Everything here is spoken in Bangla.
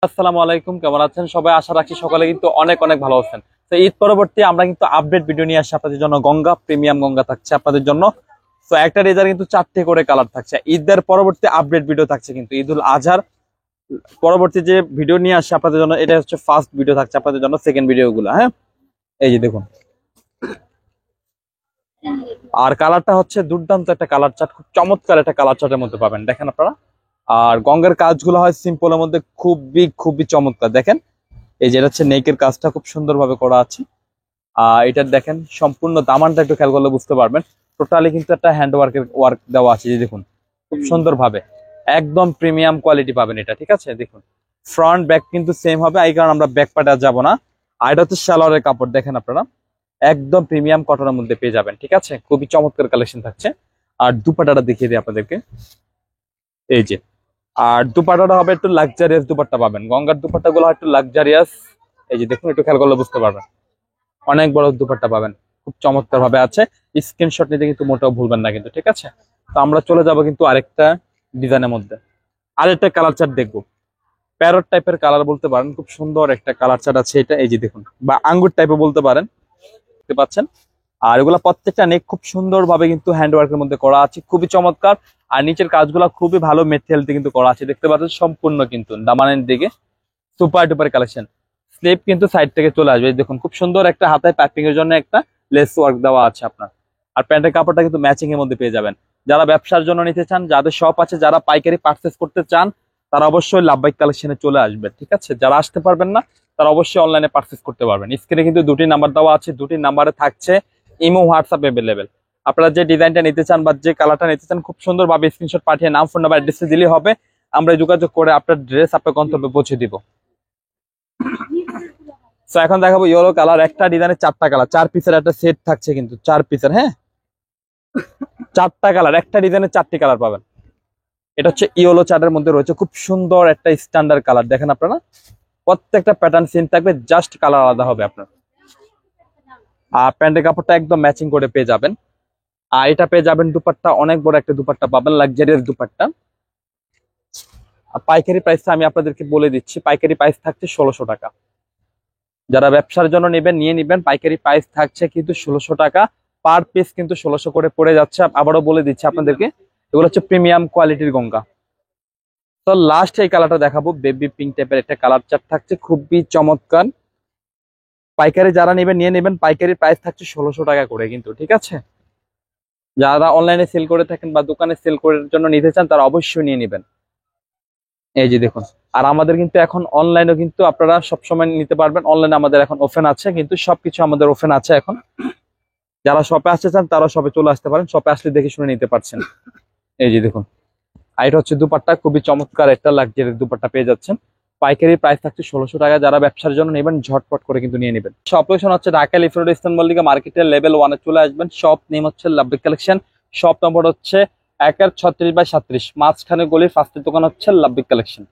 আসসালামু আলাইকুম, কেমন আছেন সবাই? আশা রাখছি সকালে কিন্তু অনেক অনেক ভালো আছেন। তো ঈদ পরবর্তী আমরা কিন্তু আপডেট ভিডিও নিয়ে আসছি আপনাদের জন্য। গঙ্গা প্রিমিয়াম গঙ্গা থাকছে আপনাদের জন্য। তো একটা রেজার কিন্তু 4টে করে কালার থাকছে। ঈদের পরবর্তী আপডেট ভিডিও থাকছে কিন্তু ঈদুল আজহার পরবর্তী যে ভিডিও নিয়ে আসছে আপনাদের জন্য, এটা হচ্ছে ফার্স্ট ভিডিও থাকছে আপনাদের জন্য। সেকেন্ড ভিডিও গুলো, হ্যাঁ, এই যে দেখুন। আর কালারটা হচ্ছে দুর্দান্ত একটা কালার চার্ট, খুব চমৎকার একটা কালার চার্টের মধ্যে পাবেন, দেখেন আপনারা। আর গঙ্গার কাজগুলো হয় সিম্পলের মধ্যে, খুবই খুবই চমৎকার। দেখেন এই যে এটা হচ্ছে নেকের কাজটা খুব সুন্দরভাবে করা আছে। এটা দেখেন সম্পূর্ণ দামানটা একটু খেয়াল করলে বুঝতে পারবেন। টোটালি কিন্তু একটা হ্যান্ড ওয়ার্ক দেওয়া আছে, যে দেখুন খুব সুন্দরভাবে, একদম প্রিমিয়াম কোয়ালিটি পাবেন এটা। ঠিক আছে, দেখুন ফ্রন্ট ব্যাক কিন্তু সেম হবে, এই কারণে আমরা ব্যাক পার্টে আর যাবো না। আর এটা হচ্ছে সালোয়ারের কাপড়, দেখেন আপনারা একদম প্রিমিয়াম কটনের মধ্যে পেয়ে যাবেন। ঠিক আছে, খুবই চমৎকার কালেকশন থাকছে। আর দুপাটাটা দেখিয়ে দিই আপনাদেরকে, এই যে। আর দুপাটাটা হবে একটু লাক্সারিয়াস দুপাট্টা পাবেন, গঙ্গার দুপাট্টা গুলো একটু লাক্সারিয়াস। এই যে দেখুন, একটু খেয়াল করলে বুঝতে পারবেন, অনেক বড় দুপাট্টা পাবেন, খুব চমৎকার ভাবে আছে। স্ক্রিনশট নিতে কিন্তু মোটেও ভুলবেন না কিন্তু। ঠিক আছে, তো আমরা চলে যাব কিন্তু আরেকটা ডিজাইনের মধ্যে। আরেকটা কালার চার্ট দেখবো, প্যারট টাইপের কালার বলতে পারেন, খুব সুন্দর একটা কালার চার্ট আছে এটা। এই যে দেখুন, বা আঙ্গুর টাইপের বলতে পারেন, দেখতে পাচ্ছেন। আর এগুলা প্রত্যেকটা নেক খুব সুন্দর ভাবে কিন্তু হ্যান্ড ওয়ার্কের মধ্যে করা আছে, খুবই চমৎকার। আর নিচের কাজগুলো খুবই ভালো মেটেরিয়াল দিয়ে কিন্তু করা আছে, দেখতে পাচ্ছেন সম্পূর্ণ কিন্তু দামানের দিকে সুপার ডুপার কালেকশন। স্লিপ কিন্তু সাইড থেকে চলে আসবে, এই দেখুন খুব সুন্দর একটা হাতায় পাইপিং এর জন্য একটা লেস ওয়ার্ক দেওয়া আছে আপনার। আর প্যান্টের কাপড়টা কিন্তু ম্যাচিং এর মধ্যে পেয়ে যাবেন। যারা ব্যবসার জন্য নিতে চান, যাদের শপ আছে, যারা পাইকারি পার্চেস করতে চান, তারা অবশ্যই লাভবাইক কালেকশনে চলে আসবে। ঠিক আছে, যারা আসতে পারবেন না তারা অবশ্যই অনলাইনে পার্চেস করতে পারবেন। স্ক্রিনে কিন্তু দুটি নাম্বার দেওয়া আছে, দুটি নাম্বারে থাকছে ইমো হোয়াটসঅ্যাপ অ্যাভেলেবেল। আপনারা যে ডিজাইনটা নিতে চান বা যে কালারটা নিতে চান, খুব সুন্দরভাবে স্ক্রিনশট পাঠিয়ে নাম, ফোন নাম্বার, অ্যাড্রেসে দিলেই হবে। আমরা যোগাযোগ করে আপনার ড্রেস আপনার গন্তব্যে পৌঁছে দিব। তো এখন দেখাবো ইয়েলো কালার, একটা ডিজাইনের 4টা কালার, 4 পিসের একটা সেট থাকছে কিন্তু, 4 পিসের, হ্যাঁ 4টা কালার, একটা ডিজাইনের 4টি কালার পাবেন। এটা হচ্ছে ইয়েলো চার্টের মধ্যে রয়েছে, খুব সুন্দর একটা স্ট্যান্ডার্ড কালার। দেখেন আপনারা প্রত্যেকটা প্যাটার্ন সেম থাকবে, জাস্ট কালার আলাদা হবে আপনার। আর প্যান্টের কাপড়টা একদম ম্যাচিং করে পেয়ে যাবেন। আর এটা পেয়ে যাবেন দুপাট্টা, অনেক বড় একটা দুপাট্টা পাবেন, লাক্সারিয়াস দুপাট্টা। আর পাইকারি প্রাইসটা আমি আপনাদেরকে বলে দিচ্ছি, পাইকারি প্রাইস থাকছে 1600 টাকা। যারা ব্যবসার জন্য নেবেন নিয়ে নিবেন, পাইকারি প্রাইস থাকছে কিন্তু 1600 টাকা পার পিস, কিন্তু 1600 করে পড়ে যাচ্ছে। আবারও বলে দিচ্ছি আপনাদেরকে, এগুলো হচ্ছে প্রিমিয়াম কোয়ালিটির গঙ্গা। তো লাস্ট এই কালারটা দেখাবো, বেবি পিঙ্ক টাইপের একটা কালার চার্ট থাকছে, খুবই চমৎকার। পাইকারি যারা নেবেন নিয়ে নেবেন, পাইকারি প্রাইস থাকছে 1600 টাকা করে কিন্তু। ঠিক আছে, যারা অনলাইনে সেল করে থাকেন বা দোকানে সেল করার জন্য নিতে চান, তারা অবশ্যই নিয়ে নেবেন। এই যে দেখুন, আর আমাদের কিন্তু এখন অনলাইনেও কিন্তু আপনারা সবসময় নিতে পারবেন। অনলাইনে আমাদের এখন ওপেন আছে, কিন্তু সবকিছু আমাদের ওপেন আছে এখন। যারা শপে আসতে চান তারা শপে চলে আসতে পারেন, শপে আসলে দেখে শুনে নিতে পারছেন। এই যে দেখুন, আর এটা হচ্ছে দুপাট্টা, খুবই চমৎকার একটা লাক্সারি দুপাট্টা পেয়ে যাচ্ছেন। পাইকারি প্রাইস থাকছে 1600 টাকা। যারা ব্যবসার জন্য নেবেন ঝটপট করে কিন্তু নিয়ে নেবেন। শপ লোকেশন হচ্ছে Dhaka leaf road, eastern Mallika মার্কেটের লেভেল 1-এ চলে আসবেন। শপ নেম হচ্ছে লাভবিক কালেকশন, শপ নম্বর হচ্ছে 1-36/37, মাঝখানে গলির ফার্স্টের দোকান হচ্ছে লাভবিক কালেকশন।